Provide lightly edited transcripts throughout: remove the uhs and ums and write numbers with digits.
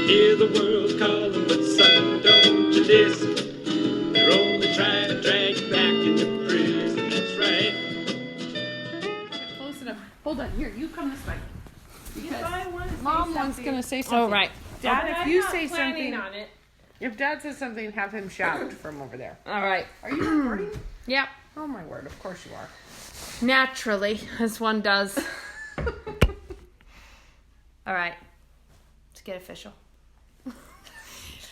Hear the world calling, but son, don't you listen. They're only trying to drag you back into prison. That's right. Close enough. Hold on. Here, you come this way. Because Mom Mom wants going to say something. Oh, right. Dad, if you say planning something, on it. if Dad says something, have him shout from over there. All right. Are you recording? Yep. Oh my word! Of course you are. Naturally, as one does. All right. Let's get official.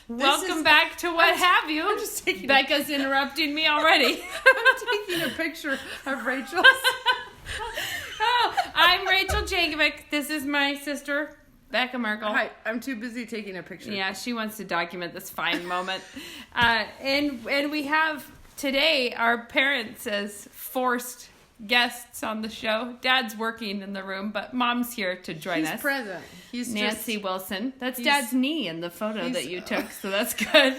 Welcome back to What Have You. I'm just taking Becca's interrupting me already. I'm taking a picture of Rachel's. Oh, I'm Rachel Jankovic. This is my sister, Becca Merkel. Hi, I'm too busy taking a picture. Yeah, she wants to document this fine moment. And we have today our parents as forced guests on the show. Dad's working in the room, but Mom's here to join He's us. present. He's Nancy just, Wilson. That's he's- Dad's knee in the photo that you took, so that's good.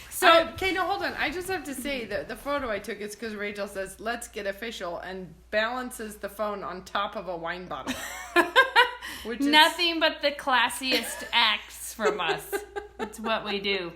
So, okay, no, hold on. I just have to say that the photo I took is because Rachel says, "Let's get official," and balances the phone on top of a wine bottle. Which is Nothing but the classiest acts from us. It's what we do.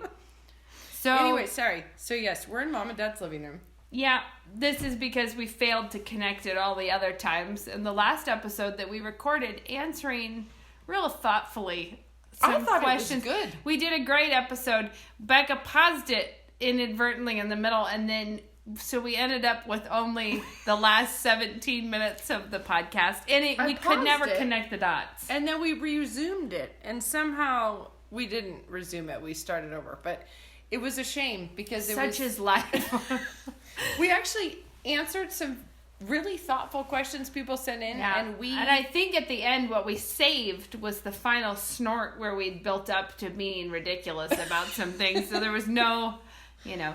So Anyway, sorry. So yes, we're in Mom and Dad's living room. yeah, this is because we failed to connect it all the other times. In the last episode that we recorded, answering real thoughtfully I some thought questions. it was good. We did a great episode. Becca paused it inadvertently in the middle, and then so we ended up with only the last 17 minutes of the podcast, and we could paused never it. connect the dots. And then we resumed it, and somehow we didn't resume it. We started over, but it was a shame because it Such was. is life. We actually answered some really thoughtful questions people sent in, Yeah. and I think at the end what we saved was the final snort where we'd built up to being ridiculous about some things. So there was no,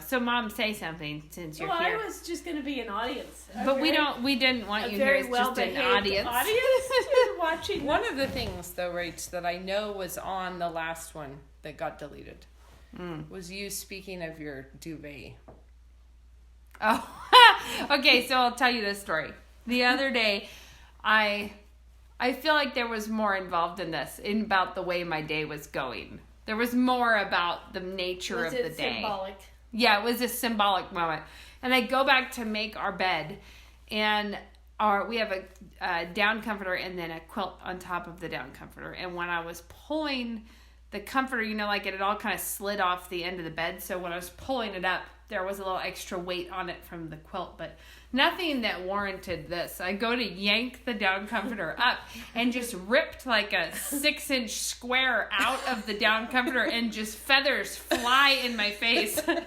so Mom, say something since you're Well, here. I was just going to be an audience. But we didn't want you here as just an audience. Watching. One of the things, though, Rach, that I know was on the last one that got deleted was you speaking of your duvet. Oh, okay. So I'll tell you this story. The other day, I feel like there was more involved in this, in about the way my day was going. There was more about the nature of the day. Symbolic? Yeah, it was a symbolic moment. And I go back to make our bed, and we have a down comforter and then a quilt on top of the down comforter. And when I was pulling the comforter, like it had all kind of slid off the end of the bed. So when I was pulling it up, there was a little extra weight on it from the quilt, but nothing that warranted this. I go to yank the down comforter up and just ripped like a 6-inch square out of the down comforter, and just feathers fly in my face. And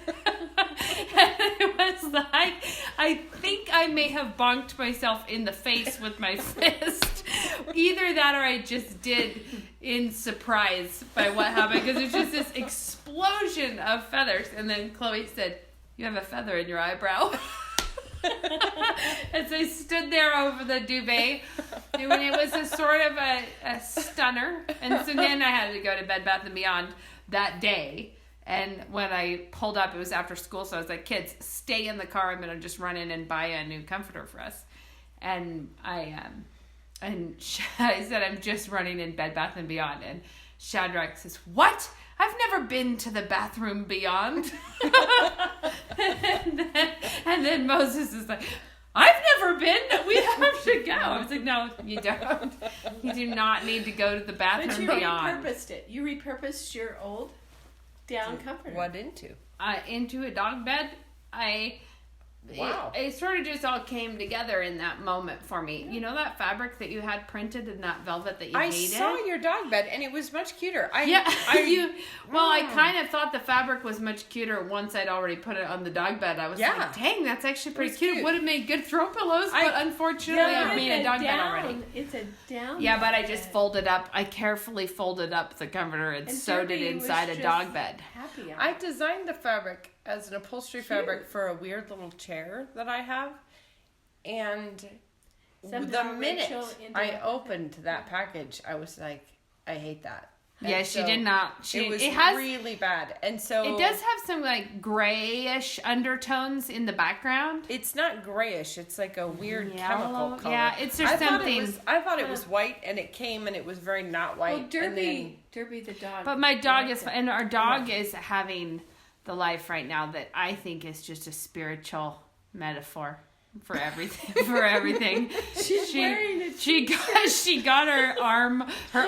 it was like, I think I may have bonked myself in the face with my fist. Either that or I just did in surprise by what happened, because it's just this explosion of feathers. And then Chloe said, "You have a feather in your eyebrow." And so I stood there over the duvet, and when it was a sort of a stunner. And so then I had to go to Bed Bath & Beyond that day. And when I pulled up, it was after school, so I was like, "Kids, stay in the car. I'm going to just run in and buy a new comforter for us." And I said, "I'm just running in Bed Bath & Beyond." And Shadrach says, "What? I've never been to the bathroom beyond." and then Moses is like, "I've never been. We have to go." I was like, "No, you don't. You do not need to go to the bathroom But you beyond." repurposed it. You repurposed your old down comforter. What into? Into a dog bed. Wow. It sort of just all came together in that moment for me. You know that fabric that you had printed in that velvet that you I hated? saw your dog bed, and it was much cuter. I kind of thought the fabric was much cuter once I'd already put it on the dog bed. I was like, dang, that's actually pretty cute. Would have made good throw pillows, but unfortunately I've made a dog bed already. It's a down. Yeah, but I just folded up. I carefully folded up the comforter and sewed it inside a dog bed. Happy on I designed the fabric as an upholstery fabric for a weird little chair that I have, and the minute I opened that package, I was like, I hate that. Yeah, And she so did not. it was it has really bad. And so it does have some like grayish undertones in the background. it's not grayish. It's like a weird Yellow. chemical color. Yeah, it's just something. I thought it was white, and it came, and it was very not white. Well, Derby the dog. But my dog is, and our dog is having the life right now that I think is just a spiritual metaphor for everything. For everything. She's wearing a she got her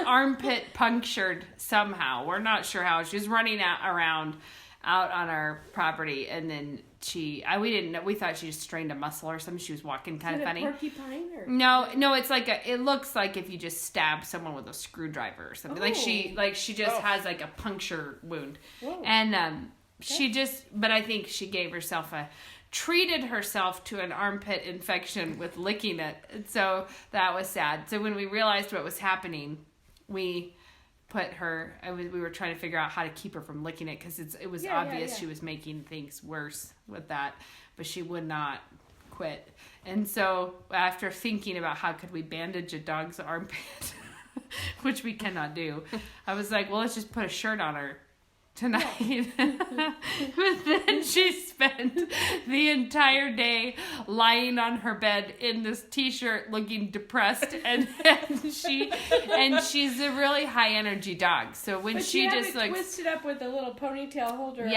armpit punctured somehow. We're not sure how. She was running around out on our property, and then we didn't know. We thought she just strained a muscle or something. She was walking kind of funny. Porcupine or? No, it's like it looks like if you just stab someone with a screwdriver or something. Like she just has like a puncture wound. Whoa. And but I think she treated herself to an armpit infection with licking it. And so that was sad. So when we realized what was happening, we put her, we were trying to figure out how to keep her from licking it because it was obvious she was making things worse with that, but she would not quit. And so after thinking about how could we bandage a dog's armpit, which we cannot do, I was like, well, let's just put a shirt on her tonight. But then she spent the entire day lying on her bed in this t-shirt looking depressed, and she's a really high energy dog, so when But she you just have it like twisted up with a little ponytail holder.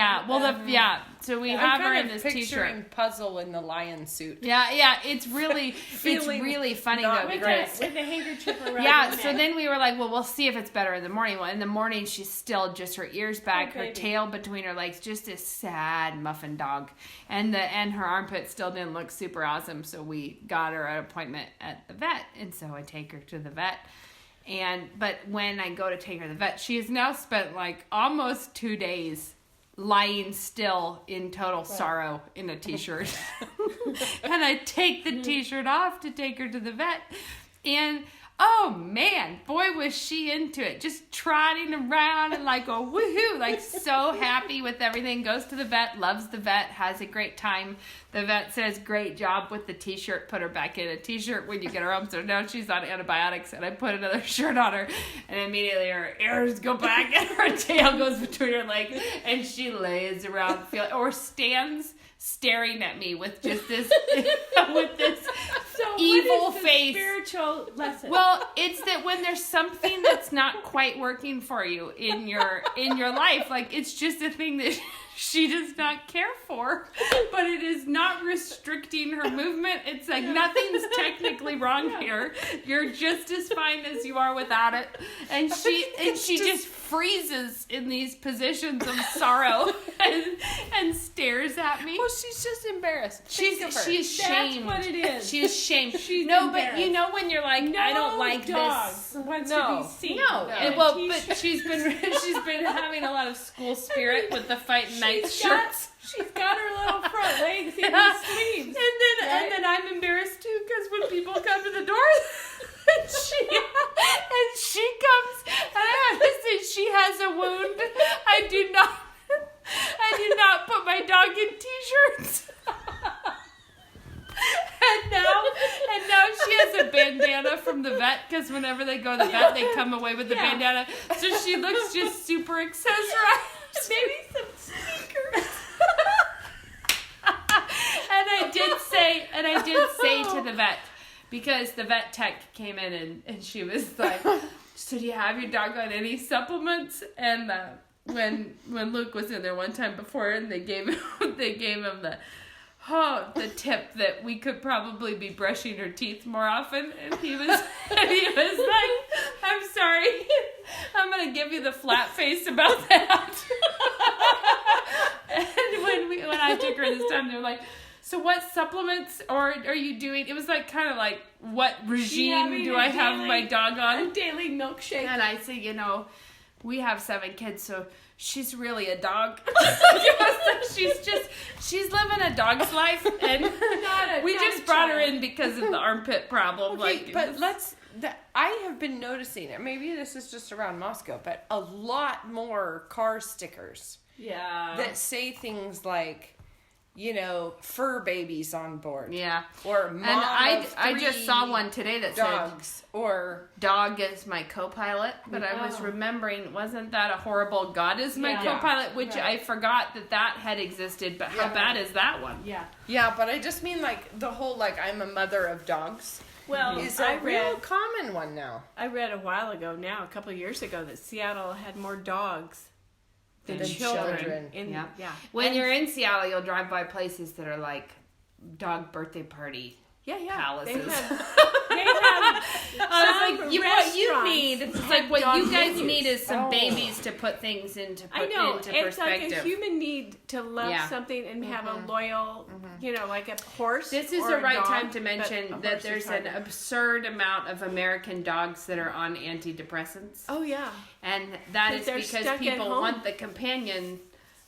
so we have her in this t-shirt. Puzzle in the lion suit. It's really funny though, because with a handkerchief around. yeah, her so neck. then we were like, well, we'll see if it's better in the morning. Well, in the morning, she's still just her ears back, her baby. tail between her legs, just this sad muffin dog. And her armpit still didn't look super awesome, so we got her an appointment at the vet. And so I take her to the vet. But when I go to take her to the vet, she has now spent like almost 2 days lying still in total sorrow in a t-shirt. And I take the t-shirt off to take her to the vet, and oh man, boy was she into it, just trotting around and like a woohoo, like so happy with everything. Goes to the vet, loves the vet, has a great time. The vet says, great job with the t-shirt, put her back in a t-shirt when you get her home. So now she's on antibiotics, and I put another shirt on her, and immediately her ears go back and her tail goes between her legs, and she lays around or stands staring at me with just this evil what is the face. Spiritual lesson. Well, it's that when there's something that's not quite working for you in your life, like it's just a thing that she does not care for, but it is not restricting her movement. It's like nothing's technically wrong here. You're just as fine as you are without it. And she just freezes in these positions of sorrow and stares at me. Well, she's just embarrassed. She's shamed. That's what it is. She is shamed. She's no, but embarrassed. you know when you're like, I don't like dog this. wants No. to be seen. No, in and, a well, t-shirt. but she's been having a lot of school spirit with the fight night shirts. She's got her little front legs in the And sleeves. then I'm embarrassed too, because when people come to the door, and she comes, and I have to say she has a wound. I do not put my dog in t-shirts. And now she has a bandana from the vet, because whenever they go to the vet, they come away with the bandana. So she looks just super accessorized. Maybe some sneakers. And I did say to the vet, because the vet tech came in and she was like, so do you have your dog on any supplements? And when Luke was in there one time before, and they gave him the tip that we could probably be brushing her teeth more often, and he was like, I'm sorry, I'm gonna give you the flat face about that. And when I took her this time, they were like, so what supplements are you doing? It was like kind of like, what regime do I have my dog on? A daily milkshake. And I say, we have 7 kids, so she's really a dog. she's living a dog's life, and we just brought her in because of the armpit problem. Okay, but I have been noticing, and maybe this is just around Moscow, but a lot more car stickers. Yeah. That say things like, fur babies on board. Yeah. Or mom And of I just saw three one today that dogs. Or said, dog is my co-pilot. But I was remembering, wasn't that a horrible God is my co-pilot? Which I forgot that had existed. But how bad is that one? Yeah. yeah, but I just mean the whole I'm a mother of dogs. Well, Is a real common one now. I read a while ago now, a couple of years ago, that Seattle had more dogs than children. Yeah. Yeah. When you're in Seattle, you'll drive by places that are like dog birthday party Yeah. palaces. They have I was like, what you restaurants need, it's have like what dog you guys menus. need is some Oh. babies to put things into I know, into it's perspective. like a human need to love Yeah. something and have a loyal, like a horse. This is or the a right dog, time to but mention a that horse is there's an harder. absurd amount of American dogs that are on antidepressants. Oh yeah. And that But is they're because stuck at people home. want the companion,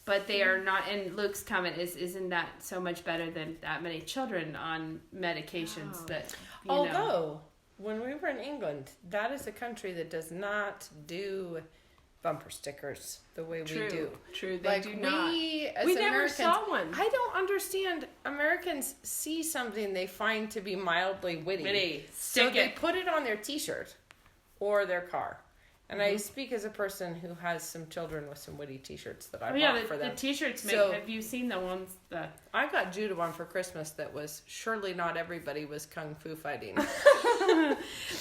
but they are not. And Luke's comment is, isn't that so much better than that many children on medications that, you know. Although, when we were in England, that is a country that does not do bumper stickers the way we do. True, they do not. We, as We never Americans, saw one. I don't understand. Americans see something they find to be mildly witty. So Stick they it. put it on their t-shirt or their car. And I speak as a person who has some children with some witty t-shirts that I Oh bought yeah, for the them. t-shirts make. So- Have you seen the ones that? I got Judah one for Christmas that was surely not everybody was kung fu fighting.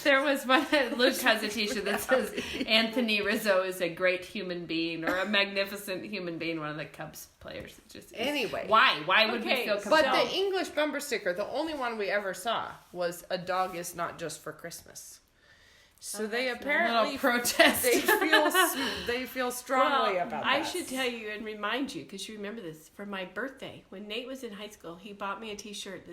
There was one. Luke has a t-shirt that says Anthony Rizzo is a great human being or a magnificent human being. One of the Cubs players. It's just Anyway. Why? Why would we Okay, feel so- But compelled? the English bumper sticker, the only one we ever saw, was a dog is not just for Christmas. So they apparently little protest. they feel strongly Well, about I that. should tell you and remind you, because you remember this, for my birthday, when Nate was in high school, he bought me a t-shirt,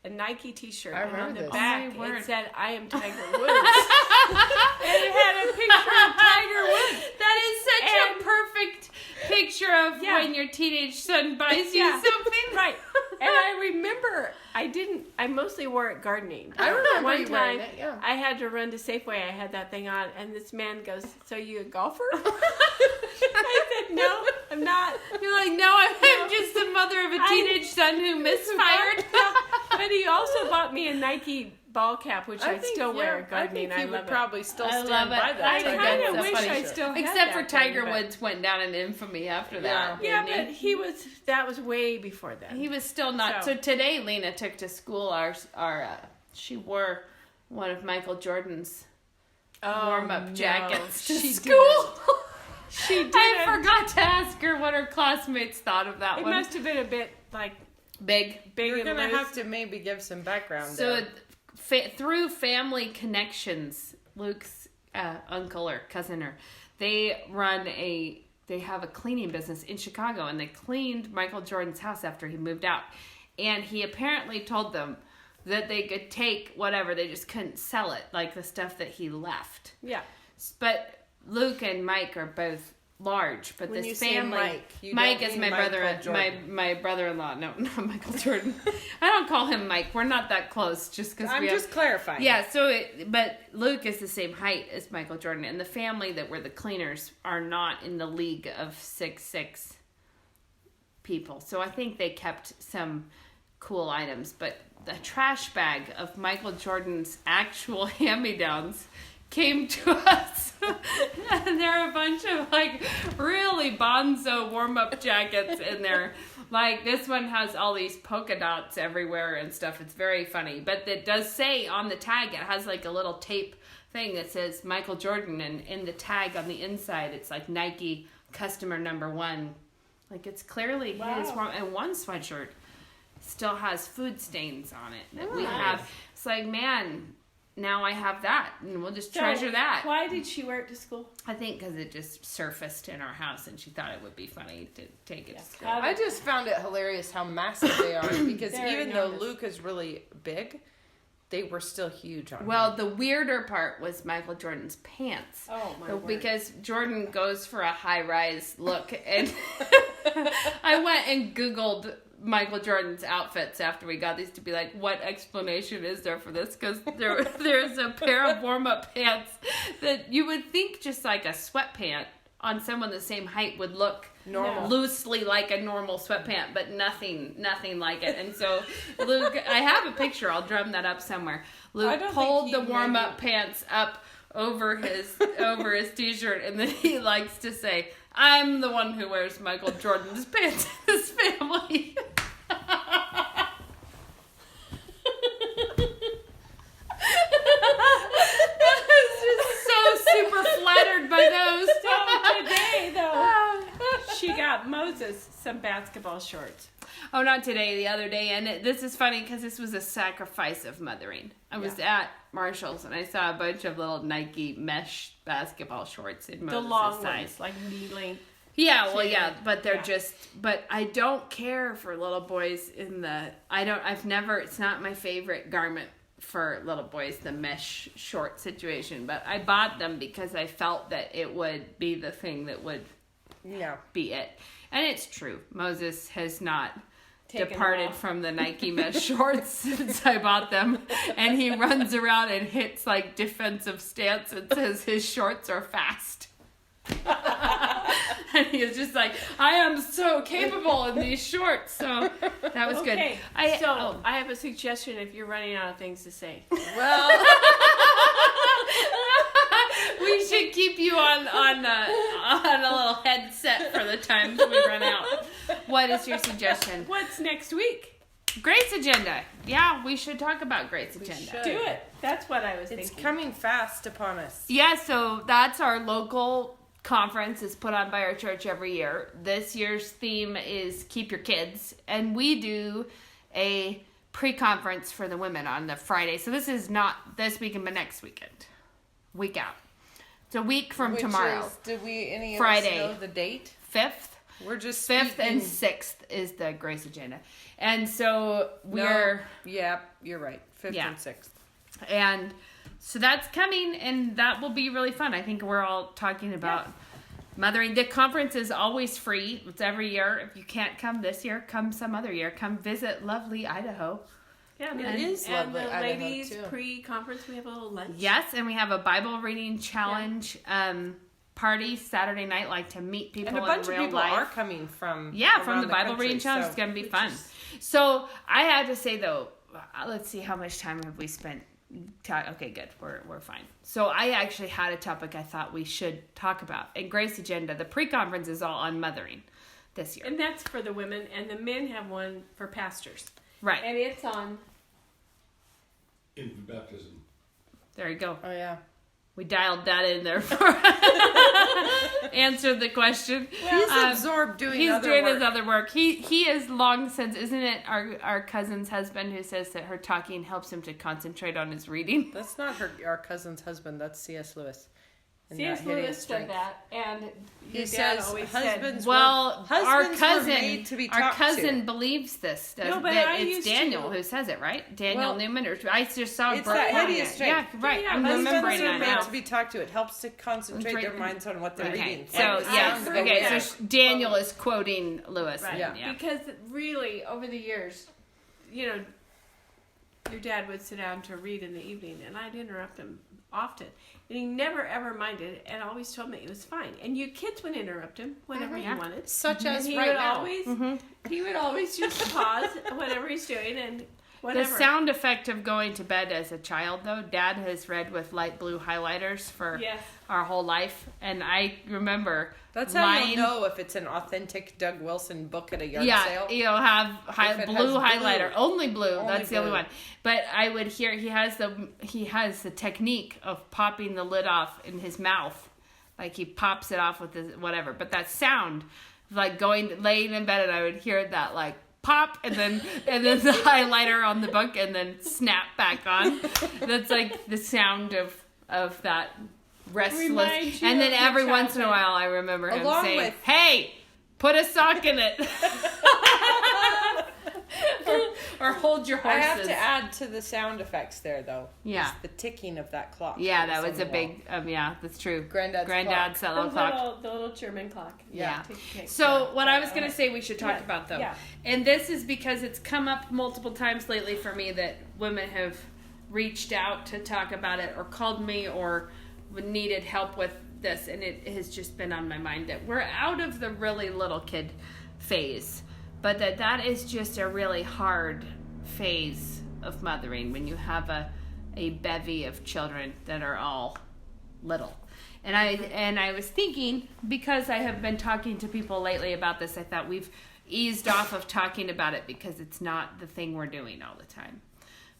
a Nike t-shirt, I and on remember the this. back Oh, my word. it said, I am Tiger Woods. And it had a picture of Tiger Woods. That is such And- a perfect picture of Yeah. when your teenage son buys you Yeah. something. Right. And I remember, I mostly wore it gardening. I remember One you time, wearing it, yeah. I had to run to Safeway, I had that thing on, and this man goes, so you a golfer? I said, no, I'm not. You're like, no, I'm just the mother of a teenage son who misfired. But he also bought me a Nike ball cap, which I still wear gardening. I think he would love probably still I stand love it. by that. I Tiger kind of Woods wish I t-shirt. still had Except for that thing, Tiger but- Woods went down in infamy after that. Yeah, didn't but he? that was way before then. He was still not. So, So- today, Lena took to school she wore one of Michael Jordan's warm-up jackets to she school. She did. I forgot to ask her what her classmates thought of that It one. must have been a bit like Big. big You're and gonna loose. have to maybe give some background So there. through family connections, Luke's uncle or cousin, or they have a cleaning business in Chicago, and they cleaned Michael Jordan's house after he moved out, and he apparently told them that they could take whatever, they just couldn't sell it, like the stuff that he left. Yeah. But Luke and Mike are both large, but When this you say family. Mike, you Mike don't is mean my brother. Michael Jordan. My brother-in-law. No, not Michael Jordan. I don't call him Mike. We're not that close. Just because I'm just clarifying. Yeah. But Luke is the same height as Michael Jordan, and the family that were the cleaners are not in the league of 6'6" people. So I think they kept some cool items, but the trash bag of Michael Jordan's actual hand-me-downs came to us. And there are a bunch of like really bonzo warm-up jackets in there. Like this one has all these polka dots everywhere and stuff. It's very funny. But it does say on the tag, it has like a little tape thing that says Michael Jordan, and in the tag on the inside it's like Nike customer #1. Like it's clearly his warm, and one sweatshirt still has food stains on it that we have. It's like, man, now I have that, and we'll just treasure that. Why did she wear it to school? I think because it just surfaced in our house, and she thought it would be funny to take it to school. I just found it hilarious how massive they are because They're even though enormous. Luke is really big, they were still huge on Well, him. the weirder part was Michael Jordan's pants. Oh, my word. Because Jordan goes for a high-rise look, and I went and Googled Michael Jordan's outfits after we got these to be like, what explanation is there for this? Because there's a pair of warm-up pants that you would think just like a sweatpant on someone the same height would look Normal. loosely like a normal sweatpant, but nothing like it. And so Luke, I have a picture. I'll drum that up somewhere. Luke pulled the warm up pants up over his t-shirt, and then he likes to say, "I'm the one who wears Michael Jordan's pants in his family." Super flattered by those. So today, though, she got Moses some basketball shorts. Oh, not today, the other day. And this is funny because this was a sacrifice of mothering. I was at Marshall's and I saw a bunch of little Nike mesh basketball shorts in Moses' The long size. ones, like knee length. Yeah, well, yeah, but they're but I don't care for little boys it's not my favorite garment for little boys, the mesh short situation, but I bought them because I felt that it would be the thing that would be it. And it's true. Moses has not departed from the Nike mesh shorts since I bought them, and he runs around and hits like defensive stance and says his shorts are fast. And he is just like, I am so capable in these shorts. So that was good. I have a suggestion if you're running out of things to say. Well, we should keep you on a little headset for the times we run out. What is your suggestion? What's next week? Grace Agenda. Yeah, we should talk about Grace Agenda. Do it. That's what I was it's thinking. coming fast upon us. Yeah, so that's our local conference is put on by our church every year. This year's theme is Keep Your Kids, and we do a pre-conference for the women on the Friday. So this is not this weekend, but next weekend. Week out. It's a week from tomorrow. Did we any Friday. of us know the date? 5th. We're just 5th speaking. and 6th is the Grace Agenda. And so we're... Yeah, you're right. 5th Yeah. and 6th. And so that's coming, and that will be really fun. I think we're all talking about mothering. The conference is always free. It's every year. If you can't come this year, come some other year. Come visit lovely Idaho. Yeah, It is and lovely, the Idaho, ladies too. pre-conference, we have a little lunch. Yes, and we have a Bible reading challenge party Saturday night, like to meet people And a bunch in of real people life. are coming from From the Bible country, reading challenge. so- It's going to be fun. So I had to say, though, let's see, how much time have we spent? Okay, good. We're fine. So I actually had a topic I thought we should talk about. In Grace Agenda, the pre-conference is all on mothering this year. And that's for the women, and the men have one for pastors. Right. And it's on... Infant baptism. There you go. Oh, yeah. We dialed that in there for answered the question. He's absorbed doing He's other doing work. his other work. He is long since, isn't it our cousin's husband who says that her talking helps him to concentrate on his reading? That's not our cousin's husband. That's C.S. Lewis. And C.S. Not Hitting Lewis Strength. said that, and He your dad says always husbands said... Well, were, our husbands were made to be talked cousin believes this. No, but that I it's used Daniel to- who says it, right? Daniel Well, Newman, or I just saw it's Brooke that Howard. hideous Yeah, strength. right. Yeah, I'm husbands remembering Husbands are that made now. to be talked to. It helps to concentrate That's their right. minds on what they're Okay, reading. so And the yes, sound of okay, it. so Daniel is quoting Lewis. Right. Yeah. Because really, over the years, your dad would sit down to read in the evening, and I'd interrupt him often. And he never, ever minded, and always told me it was fine. And you kids would interrupt him whenever Yeah. you wanted. Such as And he right would now. always, he would always just pause whatever he's doing and whatever. The sound effect of going to bed as a child, though, Dad has read with light blue highlighters for Yes. our whole life. And I remember That's how lying... you'll know if it's an authentic Doug Wilson book at a yard Yeah, sale. you'll have If it blue has blue. highlighter, only blue. Only That's the only blue. one. But I would hear he has the technique of popping the lid off in his mouth, like he pops it off with his whatever. But that sound, like laying in bed, and I would hear that like pop, and then the highlighter on the book, and then snap back on. That's like the sound of that restless. Reminds you And then of your every once in a childhood. while, I remember him Along saying, with- "Hey, put a sock in it." or hold your I horses. have to add to the sound effects there, though. Yeah. is the ticking of that clock. Yeah, that's that was on a the big, yeah, that's true. Granddad's Granddad's that little clock. The little German clock. Yeah. Tick, tick. So what I was going to say we should talk Yeah, about, though, yeah. and this is because it's come up multiple times lately for me that women have reached out to talk about it or called me or needed help with this, and it has just been on my mind, that we're out of the really little kid phase, but that is just a really hard phase of mothering when you have a bevy of children that are all little. And I was thinking, because I have been talking to people lately about this, I thought we've eased off of talking about it because it's not the thing we're doing all the time.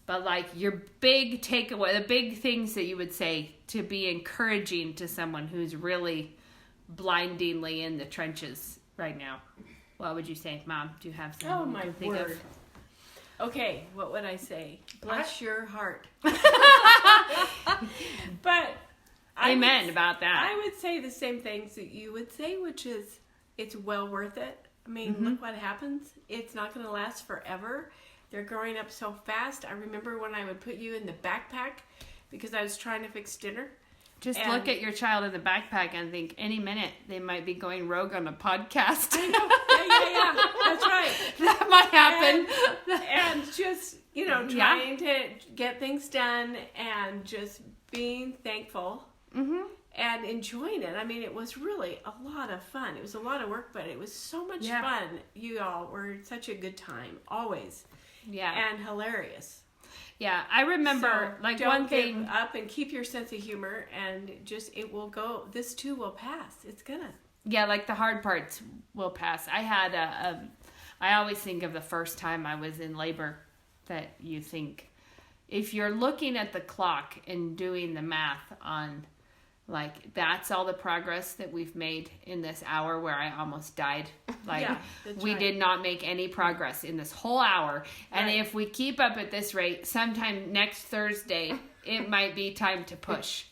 But like your big takeaway, the big things that you would say to be encouraging to someone who's really blindingly in the trenches right now, what would you say, Mom? Do you have something? Oh, my to think word. of? Okay, what would I say? Bless your heart. But Amen about that. I would say the same things that you would say, which is it's well worth it. I mean, look what happens. It's not going to last forever. They're growing up so fast. I remember when I would put you in the backpack because I was trying to fix dinner. Just And- look at your child in the backpack and think any minute they might be going rogue on a podcast. I know. Yeah. That's right. That might happen. And just, trying to get things done and just being thankful and enjoying it. I mean, it was really a lot of fun. It was a lot of work, but it was so much fun. You all were such a good time, always. Yeah. And hilarious. Yeah, I remember So like don't one thing. give up and keep your sense of humor, and just it will go. This too will pass. It's gonna. Yeah, like the hard parts will pass. I had I always think of the first time I was in labor, that you think, if you're looking at the clock and doing the math on, like, that's all the progress that we've made in this hour where I almost died. Like, Yeah, that's we right. did not make any progress in this whole hour. And Right. if we keep up at this rate, sometime next Thursday, it might be time to push,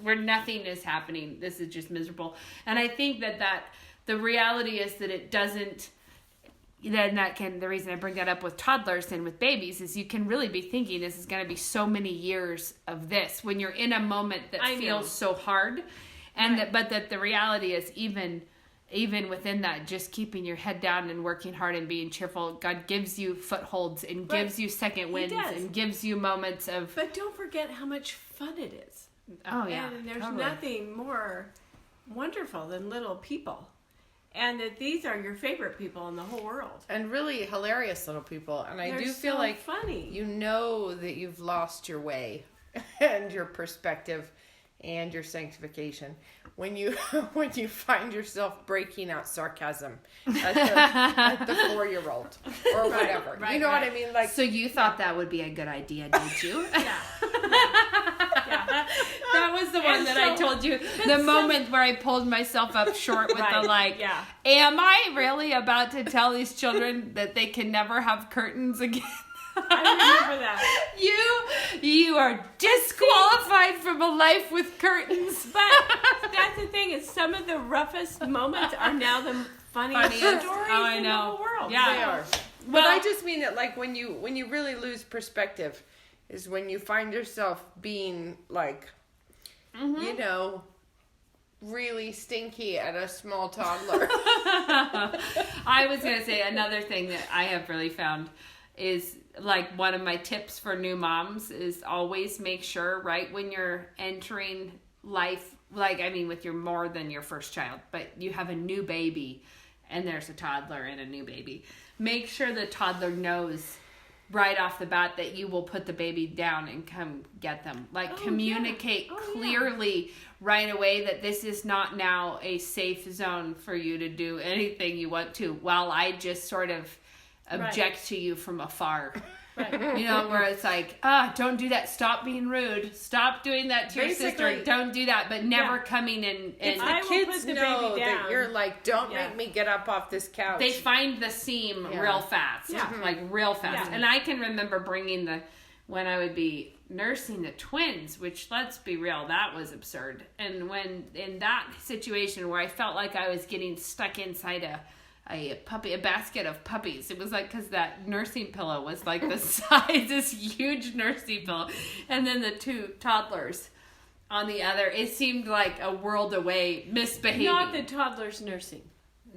where nothing is happening. This is just miserable. And I think that the reality is that it doesn't, the reason I bring that up with toddlers and with babies is you can really be thinking this is going to be so many years of this when you're in a moment that I know. feels so hard. And Right. but that the reality is even within that, just keeping your head down and working hard and being cheerful, God gives you footholds and Right. gives you second winds does. and gives you moments of, But don't forget how much fun it is. oh yeah, And there's totally. nothing more wonderful than little people. And that these are your favorite people in the whole world. And really hilarious little people. And I They're do feel so like funny. you know that you've lost your way and your perspective and your sanctification when you find yourself breaking out sarcasm at the 4-year-old or whatever. right, you know right. what I mean? Like, So you thought that would be a good idea, did you? Yeah. That was the one And that I so- told you. The moment where I pulled myself up short with the Right, like, yeah. am I really about to tell these children that they can never have curtains again? I remember that. You are disqualified from a life with curtains. But that's the thing is some of the roughest moments are now the funniest Funniest. stories Oh, I in the know. whole world. Yeah. they are. But I just mean that, like, when you really lose perspective is when you find yourself being like, really stinky at a small toddler. I was going to say another thing that I have really found is, like, one of my tips for new moms is always make sure right when you're entering life, like, I mean, with your more than your first child, but you have a new baby and there's a toddler and a new baby. Make sure the toddler knows right off the bat that you will put the baby down and come get them. Like, communicate yeah. Oh, clearly right away that this is not now a safe zone for you to do anything you want to, while I just sort of object to you from afar. Right. Where it's like, don't do that. Stop being rude. Stop doing that to your Basically, sister. Don't do that. But never yeah. coming and I will Kids put the know baby that down. you're like, don't Yeah. make me get up off this couch. they find the seam Yeah. real fast. Yeah. Like real fast. Yeah. And I can remember bringing when I would be nursing the twins, which, let's be real, that was absurd. And when in that situation where I felt like I was getting stuck inside a basket of puppies. It was like, because that nursing pillow was like the size, this huge nursing pillow. And then the two toddlers on the other, it seemed like a world away, misbehaving. Not the toddler's nursing.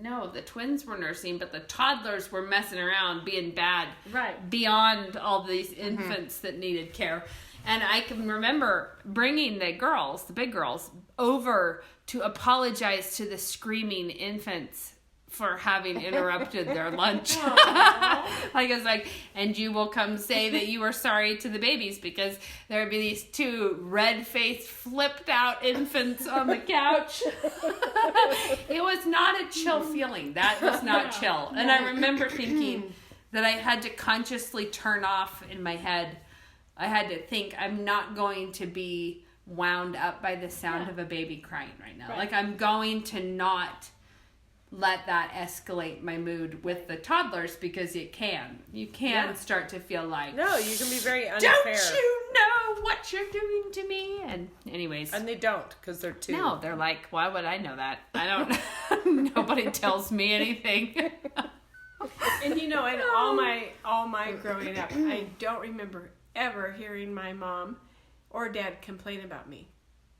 no, the twins were nursing, but the toddlers were messing around, being bad, Right. beyond all these infants that needed care. And I can remember bringing the girls, the big girls, over to apologize to the screaming infants for having interrupted their lunch. Like, I was like, and you will come say that you were sorry to the babies, because there would be these two red-faced, flipped-out infants on the couch. It was not a chill feeling. That was not chill. And I remember thinking that I had to consciously turn off in my head. I had to think, I'm not going to be wound up by the sound of a baby crying right now. Right. Like, I'm going to not let that escalate my mood with the toddlers, because it can. You can start to feel like, No, you can be very unfair. don't you know what you're doing to me? And anyways. And they don't, because they're two. No, they're like, why would I know that? I don't, nobody tells me anything. And in all my growing up, I don't remember ever hearing my mom or dad complain about me.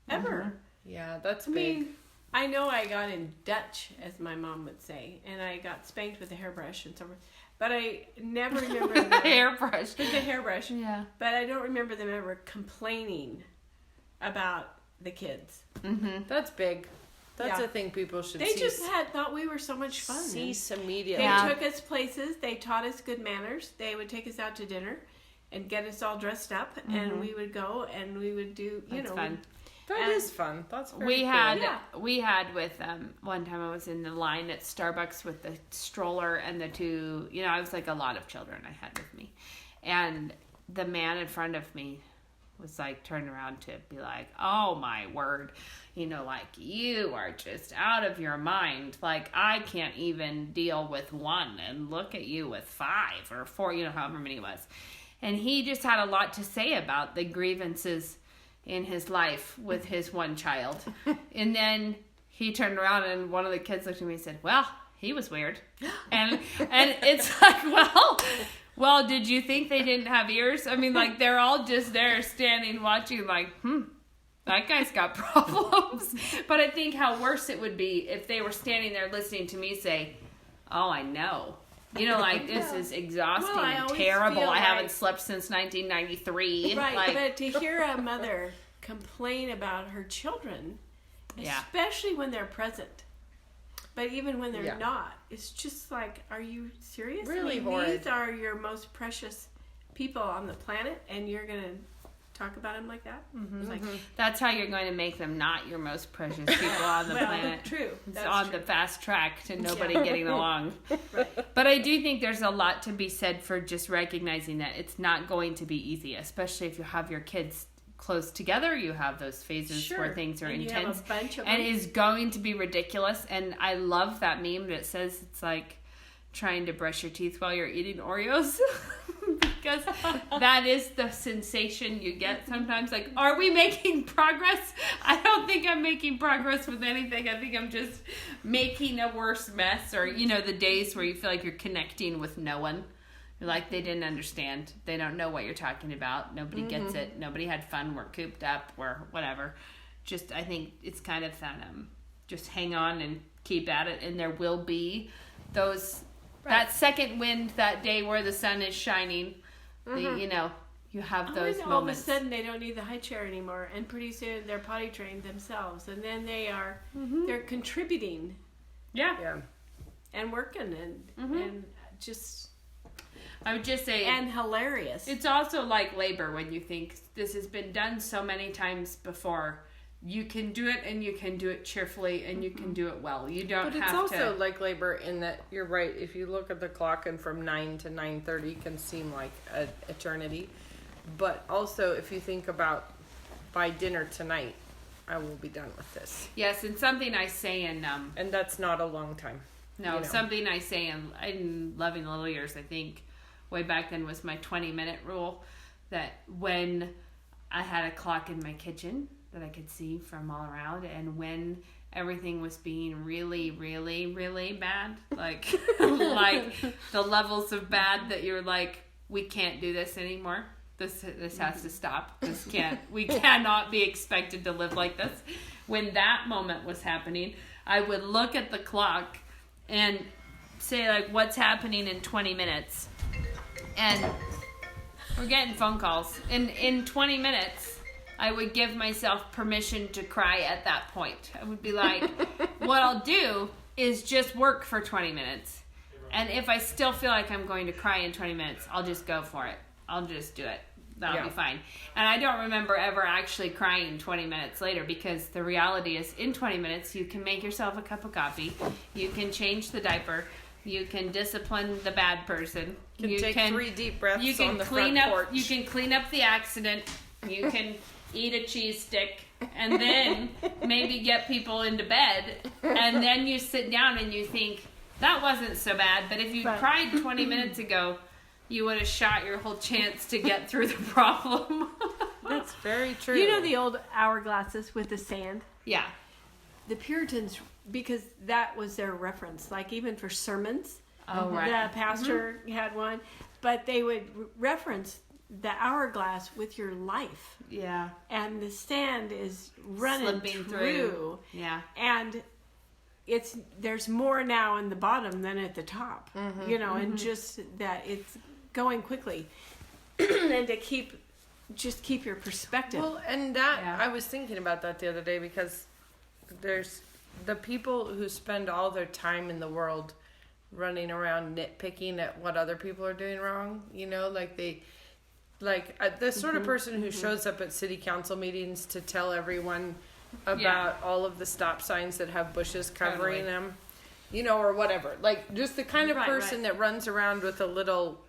Ever. Yeah, that's I big. mean, I know I got in Dutch, as my mom would say, and I got spanked with a hairbrush and so forth. But I never remember The hairbrush. with the hairbrush. Yeah. But I don't remember them ever complaining about the kids. That's big. That's Yeah. a thing people should They cease, just thought we were so much fun. cease They immediately. Yeah. took us places. They taught us good manners. They would take us out to dinner and get us all dressed up, and we would go and we would do, That's fun. That and- is fun. That's very We cool. had Yeah. with one time I was in the line at Starbucks with the stroller and the two, I was like a lot of children I had with me, and the man in front of me was like turned around to be like, oh my word, like, you are just out of your mind, like, I can't even deal with one, and look at you with 5 or 4, however many it was. And he just had a lot to say about the grievances in his life with his one child. And then he turned around and one of the kids looked at me and said, well, he was weird. And it's like, well, did you think they didn't have ears? I mean, like, they're all just there standing watching like, that guy's got problems. But I think how worse it would be if they were standing there listening to me say, oh, I know. Like, this is exhausting Well, I and always terrible. feel I haven't like- slept since 1993. Right, Like, but to hear a mother complain about her children, Yeah. especially when they're present, but even when they're Yeah. not, it's just like, are you serious? Really I mean, horrid. These are your most precious people on the planet, and you're going to talk about them like that? It's like, that's how you're going to make them not your most precious people on the well, planet. true. It's That's on true. the fast track to nobody getting along. Right. But I do think there's a lot to be said for just recognizing that it's not going to be easy, especially if you have your kids close together. You have those phases Sure. where things are And intense. you have a bunch of and them. is going to be ridiculous. And I love that meme that says it's like trying to brush your teeth while you're eating Oreos. Because that is the sensation you get sometimes. Like, are we making progress? I don't think I'm making progress with anything. I think I'm just making a worse mess. Or, the days where you feel like you're connecting with no one. You're like, they didn't understand. They don't know what you're talking about. Nobody gets it. Nobody had fun. We're cooped up. We're whatever. Just, I think it's kind of that, just hang on and keep at it. And there will be those, that second wind that day where the sun is shining. You have those all moments. of a sudden they don't need the high chair anymore, and pretty soon they're potty trained themselves, and then they're contributing Yeah. and working and just I would just say, and hilarious. it's also like labor when you think this has been done so many times before. You can do it, and you can do it cheerfully, and you can do it well. You don't But it's have also to. like labor in that you're right. If you look at the clock and from 9 to 9:30 can seem like an eternity. But also if you think about by dinner tonight, I will be done with this. Yes, and something I say in And that's not a long time. something I say in Loving the Little Years, I think way back then was my 20-minute rule, that when I had a clock in my kitchen that I could see from all around, and when everything was being really, really, really bad, like like the levels of bad that you're like, we can't do this anymore. This has to stop. We cannot be expected to live like this. When that moment was happening, I would look at the clock and say like what's happening in 20 minutes, and we're getting phone calls, and in 20 minutes I would give myself permission to cry at that point. I would be like, what I'll do is just work for 20 minutes, and if I still feel like I'm going to cry in 20 minutes, I'll just go for it. I'll just do it. That'll be fine. And I don't remember ever actually crying 20 minutes later, because the reality is in 20 minutes you can make yourself a cup of coffee, you can change the diaper, you can discipline the bad person, You can take 3 deep breaths you can on the clean front up porch. you can clean up the accident, you can eat a cheese stick, and then maybe get people into bed, and then you sit down and you think that wasn't so bad, but if you cried 20 minutes ago, you would have shot your whole chance to get through the problem. That's very true. You know the old hourglasses with the sand? Yeah. The Puritans, because that was their reference, like even for sermons, Oh, right. the pastor had one, but they would reference the hourglass with your life. Yeah. And the sand is running Slipping through. Yeah. And there's more now in the bottom than at the top, and just that it's going quickly. And to keep your perspective. Well, and I was thinking about that the other day, because there's the people who spend all their time in the world running around nitpicking at what other people are doing wrong. The sort of person who shows up at city council meetings to tell everyone about all of the stop signs that have bushes covering them, or whatever. Like, just the kind of person that runs around with a little,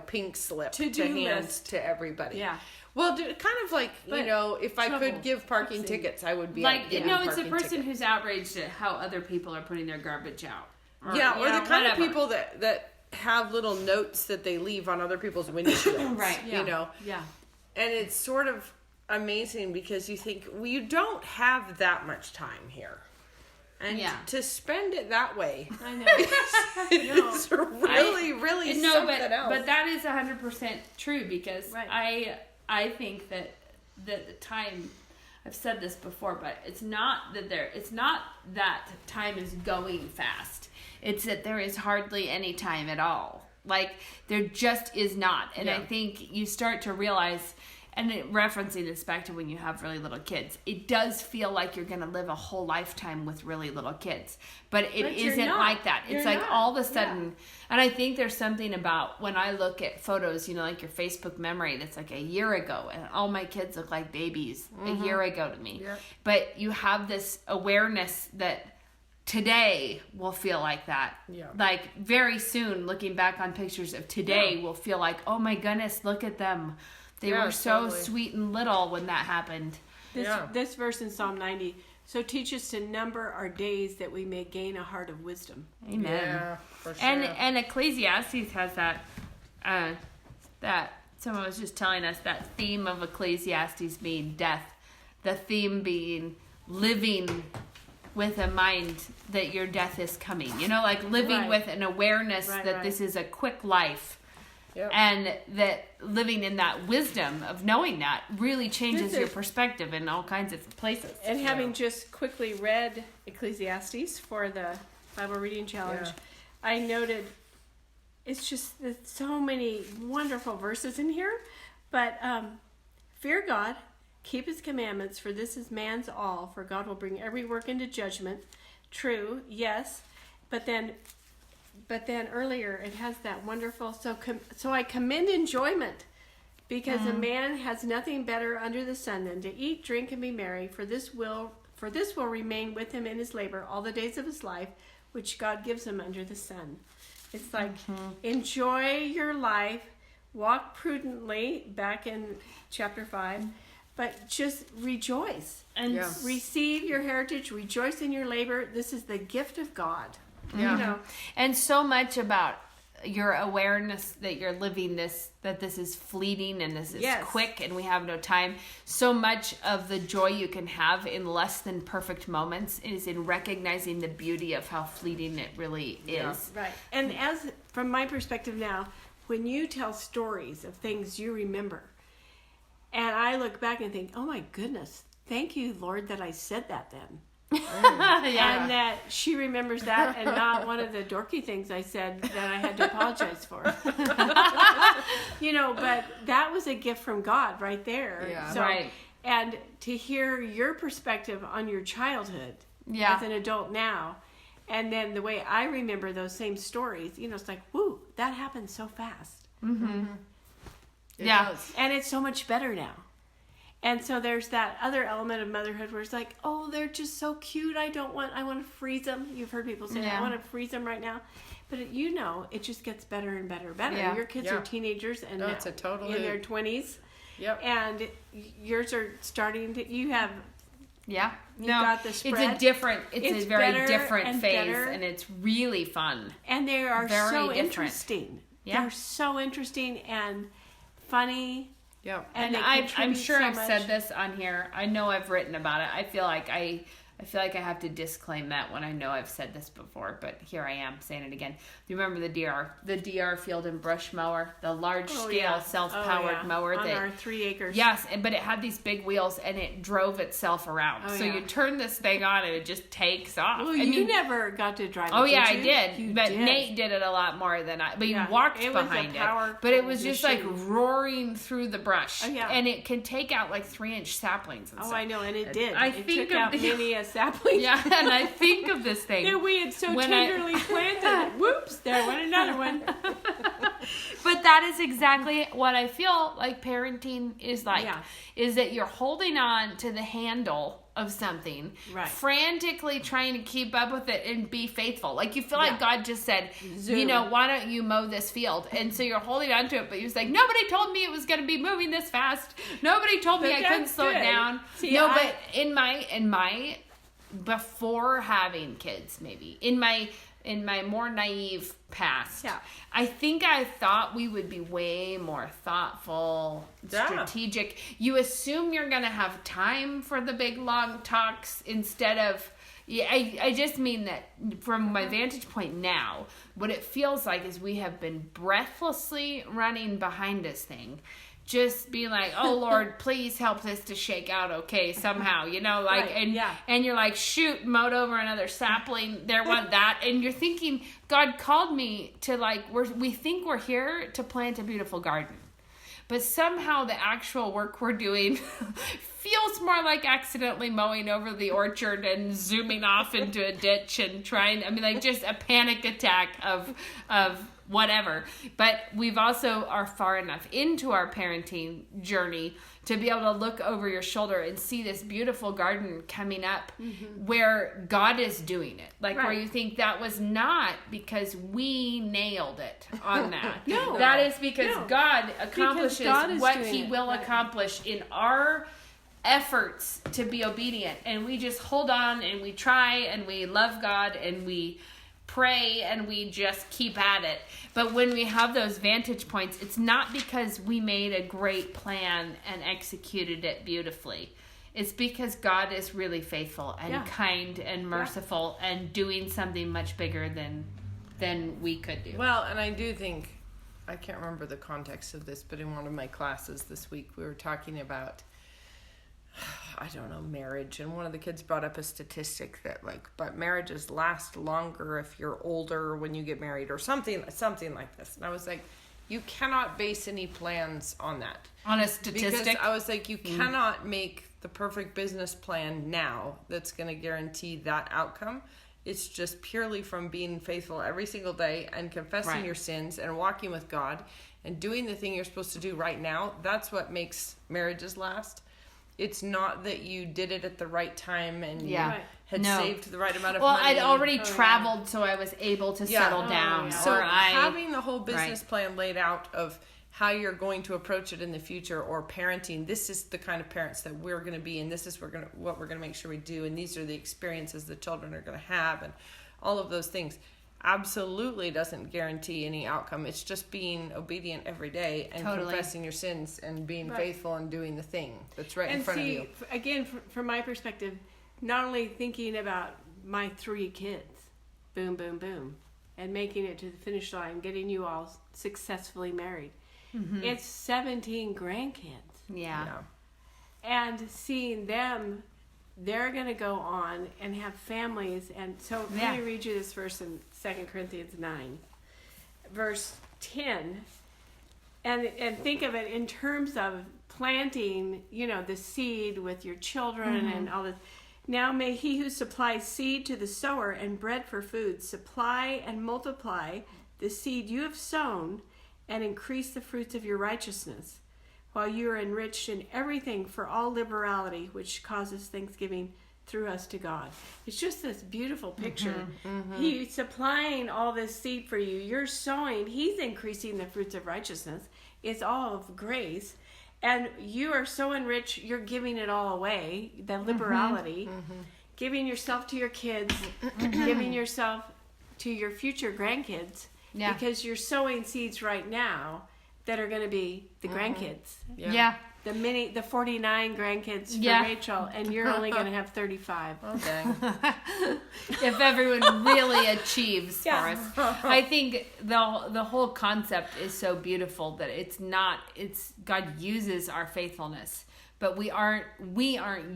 pink slip to hand to everybody. Yeah. Well, kind of like, if I could give parking tickets, I would be like, giving it's the parking person tickets. who's outraged at how other people are putting their garbage out. Or Or the kind of whatever. people that have little notes that they leave on other people's windshields. Right. Yeah. And it's sort of amazing, because you think, well, you don't have that much time here. And to spend it that way, I know. it's really something else. But that is 100% true, because I think that the time, I've said this before, but it's not that time is going fast. It's that there is hardly any time at all. Like, there just is not. And I think you start to realize, and referencing this back to when you have really little kids, it does feel like you're going to live a whole lifetime with really little kids. But it isn't like that. It's like all of a sudden, and I think there's something about when I look at photos, like your Facebook memory, that's like a year ago, and all my kids look like babies a year ago to me. Yep. But you have this awareness that today will feel like that. Yeah. Like, very soon, looking back on pictures of today will feel like, oh my goodness, look at them. They were so sweet and little when that happened. This verse in Psalm 90, so teach us to number our days that we may gain a heart of wisdom. Amen. Yeah, for sure. And Ecclesiastes has that someone was just telling us, that theme of Ecclesiastes being death, the theme being living with a mind that your death is coming. Like living with an awareness that this is a quick life. Yep. And that living in that wisdom of knowing that really changes your perspective in all kinds of places. And having just quickly read Ecclesiastes for the Bible Reading Challenge, I noted it's just there's so many wonderful verses in here. But fear God, keep his commandments, for this is man's all, for God will bring every work into judgment. True, yes. But then earlier it has that wonderful, so I commend enjoyment, because a man has nothing better under the sun than to eat, drink, and be merry, for this will remain with him in his labor all the days of his life, which God gives him under the sun. It's like, enjoy your life, walk prudently, back in chapter 5, but just rejoice and receive your heritage, rejoice in your labor. This is the gift of God. Yeah. And so much about your awareness that you're living this, that this is fleeting and this is quick and we have no time. So much of the joy you can have in less than perfect moments is in recognizing the beauty of how fleeting it really is. Right. And as from my perspective now, when you tell stories of things you remember, and I look back and think, oh my goodness, thank you, Lord, that I said that then. And that she remembers that and not one of the dorky things I said that I had to apologize for. But that was a gift from God right there. Yeah. So, Right. And to hear your perspective on your childhood Yeah. as an adult now, and then the way I remember those same stories, it's like, whoo, that happened so fast. It Yeah. does. And it's so much better now. And so there's that other element of motherhood where it's like, oh, they're just so cute. I want to freeze them. You've heard people say, Yeah. I want to freeze them right now. But it just gets better and better and better. Yeah. Your kids Yeah. are teenagers and No, now it's a totally- in their 20s. Yep. And yours are starting to, you have, Yeah. You got the spread. It's a very better different and phase, better. and it's really fun. and they are Very so different. interesting. Yeah. They're so interesting and funny. Yep. And they I'm contribute sure so I've much. said this on here. I know I've written about it. I feel like I have to disclaim that when I know I've said this before, but here I am saying it again. Do you remember the DR field and brush mower, the large scale self-powered mower on that our 3 acres. Yes, but it had these big wheels and it drove itself around. Oh, so yeah. you turn this thing on and it just takes off. Well, I you mean, never got to drive it. oh yeah, I you? did. You But did. Nate did it a lot more than I. But Yeah, you walked it was a behind it. powerful But it was just like machine. roaring through the brush. Oh, yeah. And it can take out like 3-inch saplings and Oh, stuff. I know, and it did. I it think took out of the- many a sapling. Yeah, and I think of this thing. that we had so When I- tenderly planted. Whoops, there went another one. But that is exactly what I feel like parenting is like. Yeah. Is that you're holding on to the handle of something, Right. frantically trying to keep up with it and be faithful. Like you feel Yeah. like God just said, Zoom. why don't you mow this field? And so you're holding on to it, but he was like, nobody told me it was going to be moving this fast. Nobody told me But I couldn't that's slow it good. down. See, But in my before having kids, maybe in my more naive past, Yeah. I think I thought we would be way more thoughtful, Yeah. strategic. You assume you're going to have time for the big long talks instead of. Yeah, I just mean that from my vantage point now, what it feels like is we have been breathlessly running behind this thing. Just being like, oh Lord, please help this to shake out okay somehow, Right, yeah. and you're like, shoot, mowed over another sapling, there went that, and you're thinking, God called me to we think we're here to plant a beautiful garden, but somehow the actual work we're doing feels more like accidentally mowing over the orchard and zooming off into a ditch and just a panic attack of whatever. But we've also are far enough into our parenting journey to be able to look over your shoulder and see this beautiful garden coming up where God is doing it. Like where Right. you think that was not because we nailed it on that. No. That is because No. God accomplishes God is what doing he it. will Right. accomplish in our efforts to be obedient, and we just hold on and we try and we love God and we pray and we just keep at it. But when we have those vantage points, it's not because we made a great plan and executed it beautifully. It's because God is really faithful and Yeah. kind and merciful and doing something much bigger than we could do. Well, and I do think, I can't remember the context of this, but in one of my classes this week, we were talking about, I don't know, marriage. And one of the kids brought up a statistic that but marriages last longer if you're older when you get married or something like this. And I was like, you cannot base any plans on that. On a Because statistic, I was like, you cannot make the perfect business plan now that's going to guarantee that outcome. It's just purely from being faithful every single day and confessing Right. your sins and walking with God and doing the thing you're supposed to do right now. That's what makes marriages last. It's not that you did it at the right time and Yeah. you Right. had No. saved the right amount of well, money. I'd already Oh, yeah. traveled, so I was able to Yeah. settle Oh, down. yeah. So Or having the whole business Right. plan laid out of how you're going to approach it in the future, or parenting, this is the kind of parents that we're going to be, and this is what we're going to make sure we do, and these are the experiences the children are going to have, and all of those things absolutely doesn't guarantee any outcome. It's just being obedient every day and Totally. confessing your sins and being Right. faithful and doing the thing that's right in And front see, of you. again, from my perspective, not only thinking about my 3 kids, boom, boom, boom, and making it to the finish line, getting you all successfully married. It's 17 grandkids. Yeah. Yeah. And seeing them they're going to go on and have families. And so let me read you this verse in 2 Corinthians 9, verse 10. And think of it in terms of planting, the seed with your children and all this. Now may he who supplies seed to the sower and bread for food supply and multiply the seed you have sown and increase the fruits of your righteousness, while you are enriched in everything for all liberality, which causes thanksgiving through us to God. It's just this beautiful picture. He's supplying all this seed for you. You're sowing. He's increasing the fruits of righteousness. It's all of grace. And you are so enriched, you're giving it all away, the liberality, giving yourself to your kids, giving yourself to your future grandkids, because you're sowing seeds right now that are going to be the grandkids. The 49 grandkids for Rachel, and you're only going to have 35. Oh, dang. If everyone really achieves for us. I think the whole concept is so beautiful that it's God uses our faithfulness, but we aren't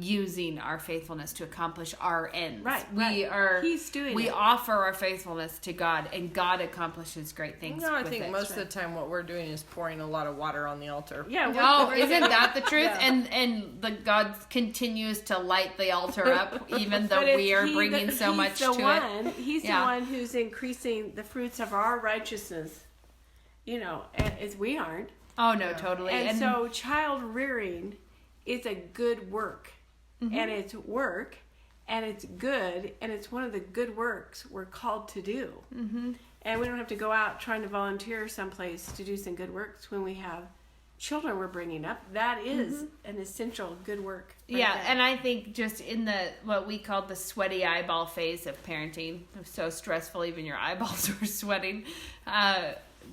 using our faithfulness to accomplish our ends. He's doing we it. offer our faithfulness to God, and God accomplishes great things. I think most of the time what we're doing is pouring a lot of water on the altar. Isn't that the truth? And the God continues to light the altar up, even though we are bringing so much to it. He's the one who's increasing the fruits of our righteousness, as we aren't. Oh, no, totally. And so child rearing is a good work, and it's work, and it's good, and it's one of the good works we're called to do. And we don't have to go out trying to volunteer someplace to do some good works when we have children we're bringing up. That is an essential good work. And I think just in what we call the sweaty eyeball phase of parenting, it was so stressful, even your eyeballs were sweating.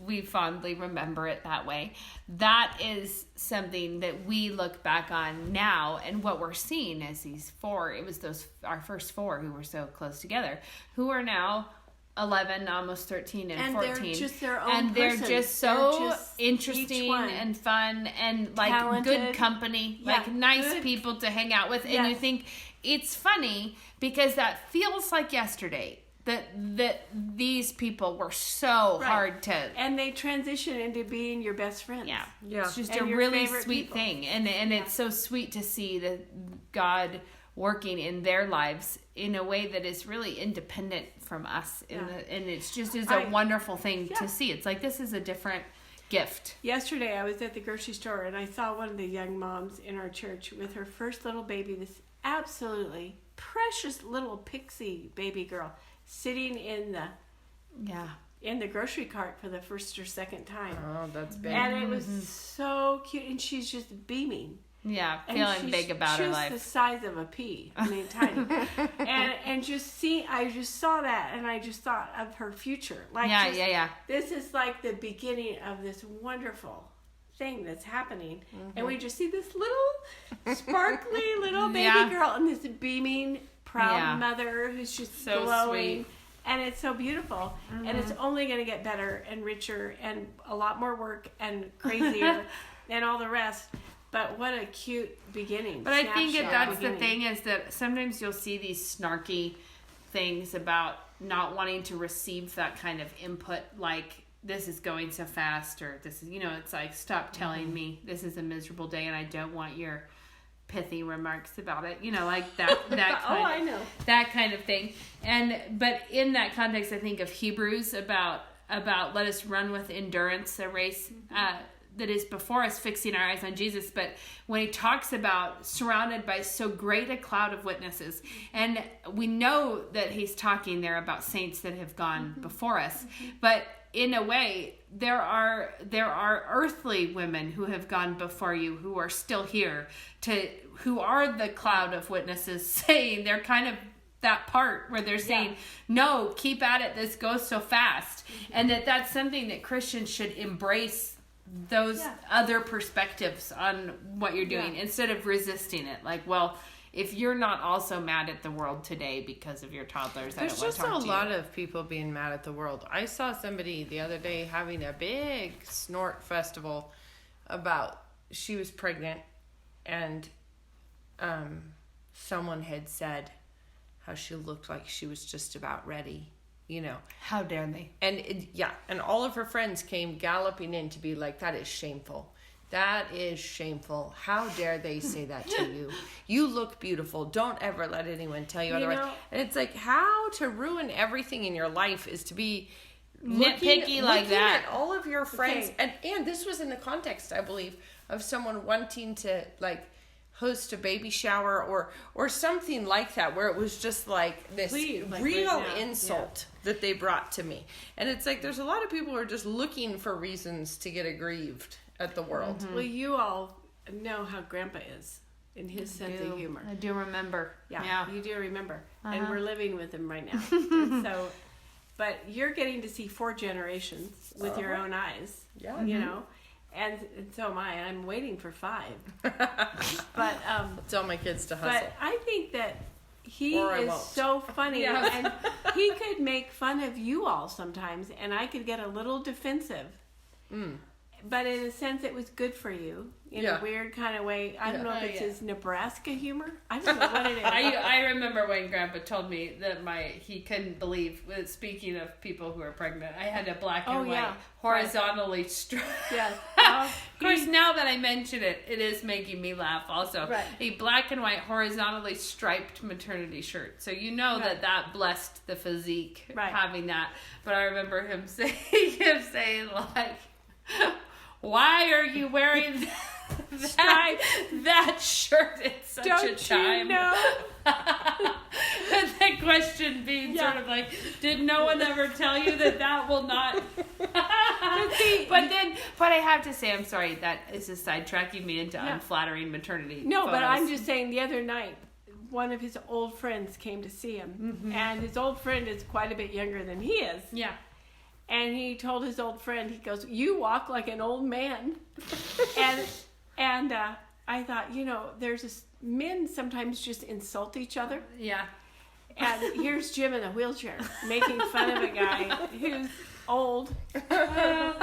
We fondly remember it that way. That is something that we look back on now, and what we're seeing is these four, it was our first four who were so close together, who are now 11, almost 13 and 14. They're just their own and person. They're just so interesting and fun and talented. Good company, nice people to hang out with. And you think it's funny because that feels like yesterday. That these people were so hard to... And they transition into being your best friends. Yeah. It's just a really sweet thing. And it's so sweet to see that God working in their lives in a way that is really independent from us. And it's just a wonderful thing to see. It's like, this is a different gift. Yesterday I was at the grocery store and I saw one of the young moms in our church with her first little baby, this absolutely precious little pixie baby girl, sitting in the grocery cart for the first or second time. Oh, that's big. And it was so cute, and she's just beaming. Yeah, feeling big about her life. She's the size of a pea. I mean, tiny. and I just saw that, and I just thought of her future. This is like the beginning of this wonderful thing that's happening, and we just see this little sparkly little baby girl and this beaming proud mother who's just so glowing, sweet. And it's so beautiful, and it's only going to get better and richer and a lot more work and crazier and all the rest. But what a cute beginning. But I think that's the thing, is that sometimes you'll see these snarky things about not wanting to receive that kind of input, like, this is going so fast, or this is, it's like, stop telling me this is a miserable day and I don't want your pithy remarks about it, like that kind that kind of thing. But in that context, I think of Hebrews about let us run with endurance a race that is before us, fixing our eyes on Jesus. But when he talks about surrounded by so great a cloud of witnesses, and we know that he's talking there about saints that have gone before us, but in a way, there are earthly women who have gone before you, who are still here, who are the cloud of witnesses, saying, they're kind of that part where they're saying, no, keep at it, this goes so fast. And that's something that Christians should embrace, those other perspectives on what you're doing, instead of resisting it. Like, well, if you're not also mad at the world today because of your toddlers, I don't want to talk to you. There's just a lot of people being mad at the world. I saw somebody the other day having a big snort festival about, she was pregnant, and someone had said how she looked like she was just about ready, you know. How dare they? And and all of her friends came galloping in to be like, that is shameful. That is shameful. How dare they say that to you? You look beautiful. Don't ever let anyone tell you otherwise. And it's like, how to ruin everything in your life is to be nitpicky like that. At all of your friends. Okay. And this was in the context, I believe, of someone wanting to like host a baby shower or something like that, where it was just like this real insult that they brought to me. And it's like, there's a lot of people who are just looking for reasons to get aggrieved at the world. Well, you all know how Grandpa is in his sense of humor. I do remember. Yeah, you do remember. And we're living with him right now. So, but you're getting to see 4 generations with your own eyes. Yeah. You know? And so am I. I'm waiting for 5. But tell my kids to hustle. But I think that he is so funny, and he could make fun of you all sometimes, and I could get a little defensive. But in a sense, it was good for you in a weird kind of way. I don't know if it's his Nebraska humor. I don't know what it is. I remember when Grandpa told me that he couldn't believe, speaking of people who are pregnant, I had a black and white horizontally striped. Yes. Of course, now that I mention it, it is making me laugh also. Right. A black and white horizontally striped maternity shirt. So you know that blessed the physique having that. But I remember him saying like, why are you wearing that shirt at such a time? You know? And that question being sort of like, did no one ever tell you that will not? But I have to say, I'm sorry, that is just sidetracking me into unflattering maternity. No, photos. but I'm just saying, the other night, one of his old friends came to see him, and his old friend is quite a bit younger than he is. Yeah. And he told his old friend, he goes, "You walk like an old man." and I thought, there's men sometimes just insult each other. Yeah. And here's Jim in a wheelchair making fun of a guy who's old. And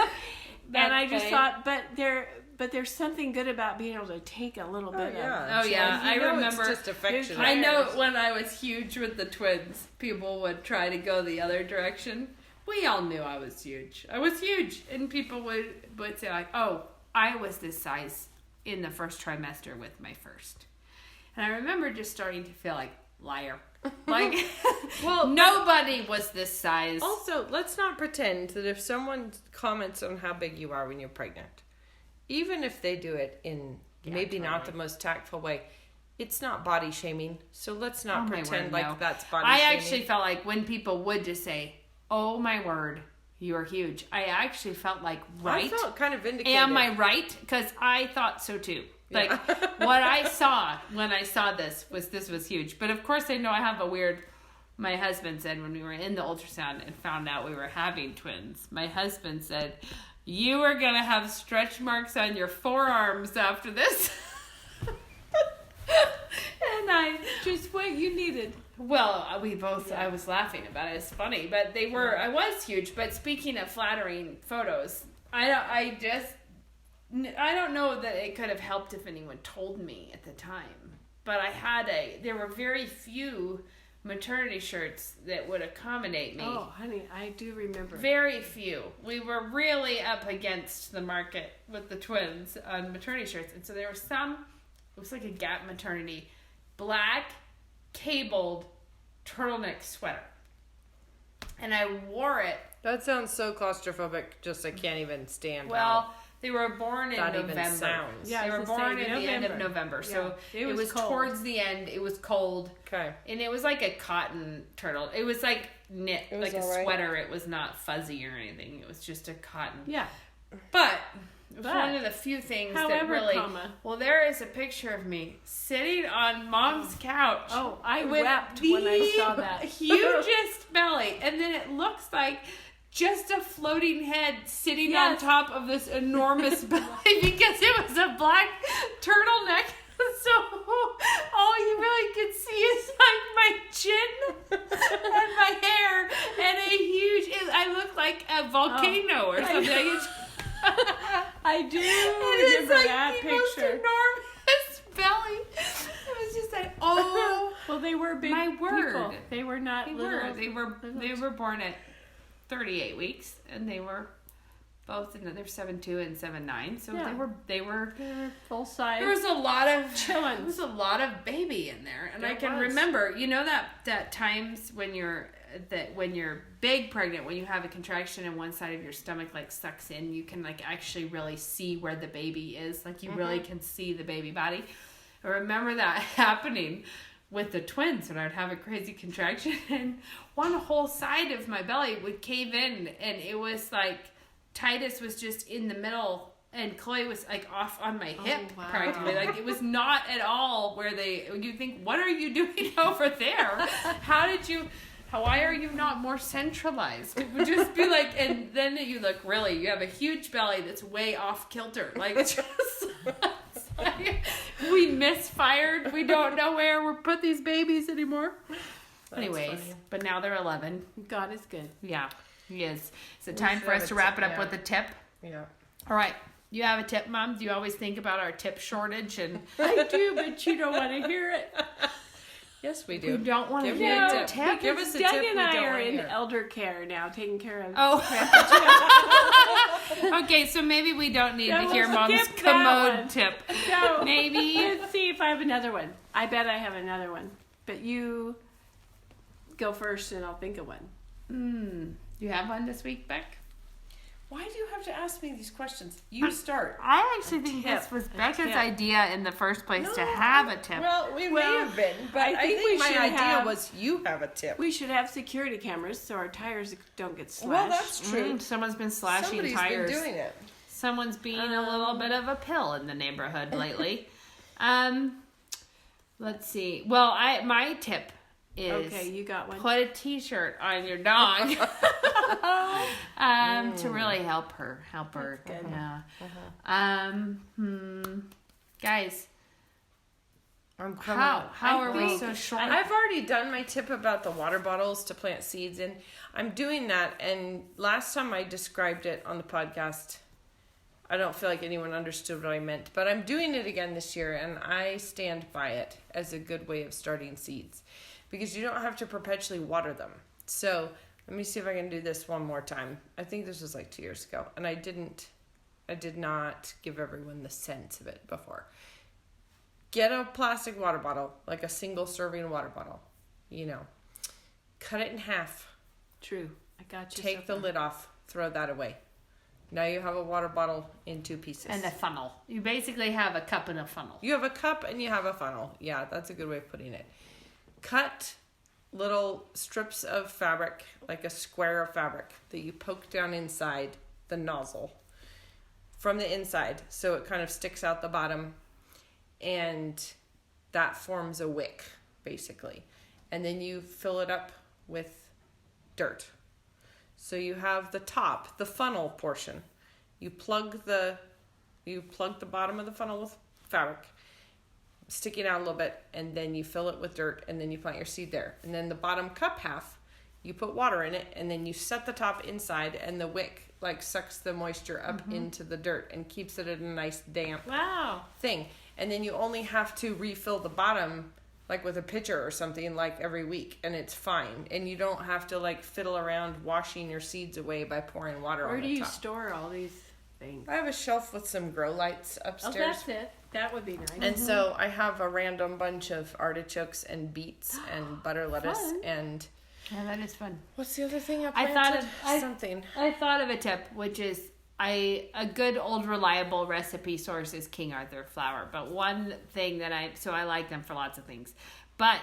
I just thought, but there's something good about being able to take a little bit of. Oh yeah, I remember. It's just affectionate. I know when I was huge with the twins, people would try to go the other direction. We all knew I was huge. I was huge. And people would say like, oh, I was this size in the first trimester with my first. And I remember just starting to feel like, liar. Like, well, nobody was this size. Also, let's not pretend that if someone comments on how big you are when you're pregnant, even if they do it in maybe not the most tactful way, it's not body shaming. So let's not pretend that's body shaming. I actually felt like when people would just say, oh my word, you're huge, I actually felt like, right? I felt kind of vindicated. Am I right? Because I thought so too. Like, what I saw when I saw this was huge. But of course I know I have my husband said when we were in the ultrasound and found out we were having twins, my husband said, you are going to have stretch marks on your forearms after this. And I just, what you needed. Well, I was laughing about it. It's funny, but I was huge. But speaking of flattering photos, I don't know that it could have helped if anyone told me at the time. But there were very few maternity shirts that would accommodate me. Oh, honey, I do remember. Very few. We were really up against the market with the twins on maternity shirts. And so there were some, it was like a Gap maternity, black, cabled turtleneck sweater. And I wore it. That sounds so claustrophobic, just I can't even stand Well, they were born in that November. Even sounds. Yeah, they were born at the end of November. So it was towards the end. It was cold. Okay. And it was like a cotton turtle. It was like knit, like a sweater. It was not fuzzy or anything. It was just a cotton. Yeah. But it was one of the few things that really... Well, there is a picture of me sitting on Mom's couch. Oh, I wept when I saw that. Hugest belly. And then it looks like just a floating head sitting on top of this enormous belly because it was a black turtleneck. So all you really could see is like my chin and my hair and a huge... I look like a volcano or something. I do remember that picture. Most enormous belly. It was just like, oh they were big My word. people. They were not little. They were born at 38 weeks, and they were both they're 7'2" and 7'9", so Yeah. they were full size. There was a lot of Chillin'. There was a lot of baby in there, and I There can was. remember, that times when you're big pregnant, when you have a contraction and one side of your stomach like sucks in, you can like actually really see where the baby is, like you really can see the baby body. I remember that happening with the twins when I would have a crazy contraction and one whole side of my belly would cave in, and it was like Titus was just in the middle and Chloe was like off on my hip wow. practically. Like it was not at all where you think, what are you doing over there? Why are you not more centralized? It would just be like, and then you look you have a huge belly that's way off kilter. Like it's just, it's like, we misfired. We don't know where we put these babies anymore. Anyways, funny. but now they're 11. God is good. Yeah, he is. Is it time should for have us a to wrap tip, it up yeah. with a tip? Yeah. All right. You have a tip, Mom? Do you always think about our tip shortage? And I do, but you don't want to hear it. Yes, we you do. don't want to Give me hear a the tip. tip? Give us a Doug tip and we I don't are wanna in hear. elder care now, taking care of. Oh. Okay, so maybe we don't need Yeah, to hear let's Mom's skip that commode one. tip. So Maybe. let's see if I have another one. I bet I have another one, but you go first, and I'll think of one. You have one this week, Beck? Why do you have to ask me these questions? You start. I actually think tip. this was A Becca's tip. idea in the first place to have a tip. Well, we may Well, have been, but I I think think we my should idea have- was you have a tip. We should have security cameras so our tires don't get slashed. Well, that's true. Someone's been slashing Somebody's tires. been doing it. Someone's being a little bit of a pill in the neighborhood lately. Let's see. Well, my tip is Okay, you got one. put a T-shirt on your dog to really help her. That's good. Yeah. Guys, I'm coming. how are we think so short? I've already done my tip about the water bottles to plant seeds in. I'm doing that, and last time I described it on the podcast, I don't feel like anyone understood what I meant, but I'm doing it again this year, and I stand by it as a good way of starting seeds because you don't have to perpetually water them. So let me see if I can do this one more time. I think this was like 2 years ago, and I did not give everyone the sense of it before. Get a plastic water bottle, like a single serving water bottle, cut it in half. True. I got you. Take the lid off, throw that away. Now you have a water bottle in 2 pieces. and a funnel. You basically have a cup and a funnel. You have a cup and you have a funnel. Yeah, that's a good way of putting it. Cut little strips of fabric, like a square of fabric, that you poke down inside the nozzle from the inside, so it kind of sticks out the bottom, and that forms a wick, basically. And then you fill it up with dirt. So you have the top, the funnel portion. You plug the bottom of the funnel with fabric, sticking out a little bit, and then you fill it with dirt, and then you plant your seed there. And then the bottom cup half, you put water in it, and then you set the top inside, and the wick sucks the moisture up into the dirt and keeps it in a nice damp Wow. thing. And then you only have to refill the bottom with a pitcher or something every week, and it's fine. And you don't have to fiddle around washing your seeds away by pouring water Where on do the you top. store all these things? I have a shelf with some grow lights Oh, upstairs. that's it. That would be nice. And so I have a random bunch of artichokes and beets and butter lettuce Fun. and Yeah, that is fun. what's the other thing I I planted? thought of- Something. I thought of a tip, which is a good old reliable recipe source is King Arthur flour. But one thing that I like them for lots of things. But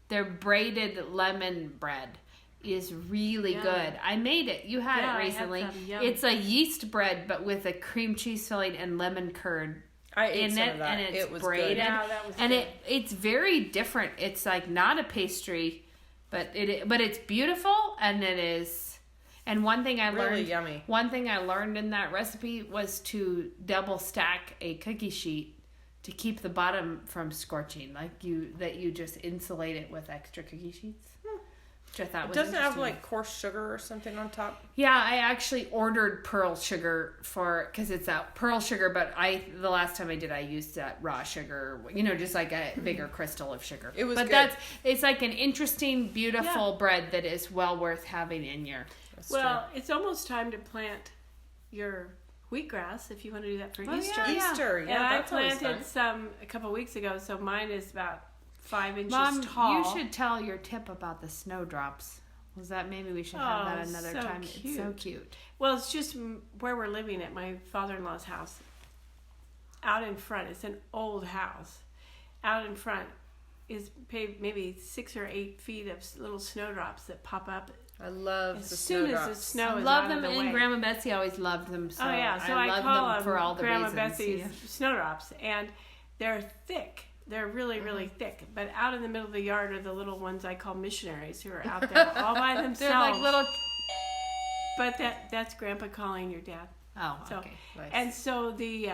their braided lemon bread is really Yeah. good. I made it. You had Yeah, it I had recently. some. Yum. It's a yeast bread, but with a cream cheese filling and lemon curd I ate in some it, of that. and it's it was braided. good. Yeah, that was and good. it's very different. It's not a pastry, but it's beautiful, and it is. And one thing I Really learned, yummy. one thing I learned in that recipe was to double stack a cookie sheet to keep the bottom from scorching. You just insulate it with extra cookie sheets. which I thought It was doesn't have interesting. like coarse sugar or something on top. Yeah, I actually ordered pearl sugar because it's that pearl sugar, but the last time I did, I used that raw sugar, just like a bigger crystal of sugar. It was but good. it's like an interesting, beautiful bread that is well worth having in your. Well, it's almost time to plant your wheatgrass if you want to do that for Easter. yeah. Easter, And yeah, I that's always planted fun. some a couple weeks ago, so mine is about 5 inches Mom, tall. you should tell your tip about the snowdrops. Was that maybe we should have that another so time? It's so cute. cute. Well, it's just where we're living at my father-in-law's house. Out in front, it's an old house. Out in front is maybe 6 or 8 feet of little snowdrops that pop up I love as the soon as the snowdrops. snow I is love out them, of the and way. Grandma Betsy always loved them. So Oh yeah, so I love call them for all the Grandma reasons. Betsy's Yeah. snowdrops, and they're thick. They're really, really thick. But out in the middle of the yard are the little ones I call missionaries who are out there all by themselves. They're like little. But that's Grandpa calling your dad. Oh, So, okay. Nice. And so the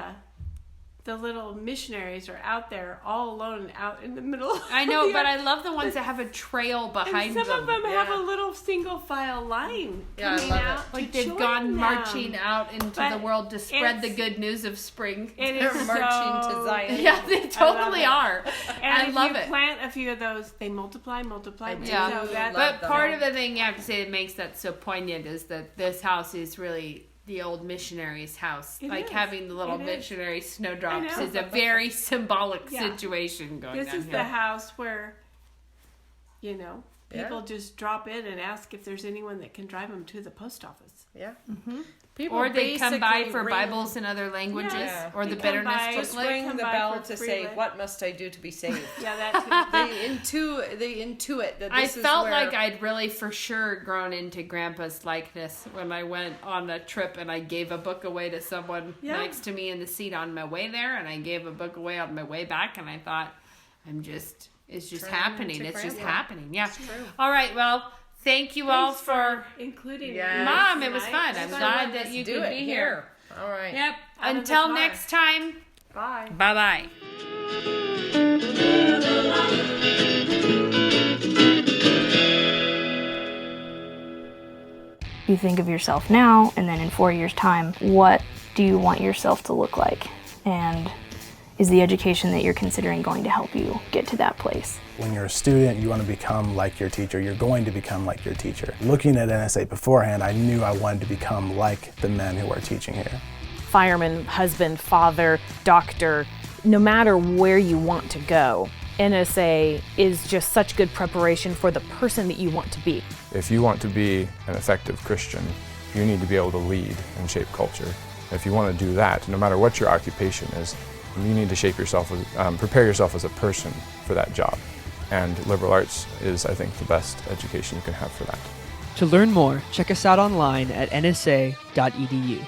little missionaries are out there all alone out in the middle. I know, of the but yard. I love the ones that have a trail behind And some of them have Yeah. a little single file line Yeah, I coming love it. out. Like to they've join gone them. marching out into But the world to spread the it's- good news of spring. It They're is marching so to Zion. Yeah, they totally it. are. And I if love you it. plant a few of those, they multiply. Yeah, So that, love but part of the thing you have to say that makes that so poignant is that this house is really the old missionary's house. It Like is. having the little It is. missionary snowdrops I know. is a very symbolic Yeah. situation going this on is here. the house where, people Yeah. just drop in and ask if there's anyone that can drive them to the post office. Yeah. People Or they come by basically for ring- Bibles in other languages, Yeah. or They the come bitterness by- Just booklet. ring come the by bell for to free say, lit. "What must I do to be saved?" Yeah, that too. they intuit that I this is felt where like I'd really for sure grown into Grandpa's likeness when I went on a trip and I gave a book away to someone Yeah. next to me in the seat on my way there, and I gave a book away on my way back, and I thought, it's just Turning happening. into It's just Grandpa. happening. Yeah. It's true. All right. Well, thank you all Thanks for. including Yes. me Mom, it was tonight. fun. I'm It's glad fun. that you do could it be here. All right. Yep. Out of the Until car. next time. Bye. Bye bye. You think of yourself now, and then in 4 years' time, what do you want yourself to look like? And is the education that you're considering going to help you get to that place? When you're a student, you want to become like your teacher. You're going to become like your teacher. Looking at NSA beforehand, I knew I wanted to become like the men who are teaching here. Fireman, husband, father, doctor, no matter where you want to go, NSA is just such good preparation for the person that you want to be. If you want to be an effective Christian, you need to be able to lead and shape culture. If you want to do that, no matter what your occupation is, you need to shape yourself, prepare yourself as a person for that job. And liberal arts is, I think, the best education you can have for that. To learn more, check us out online at nsa.edu.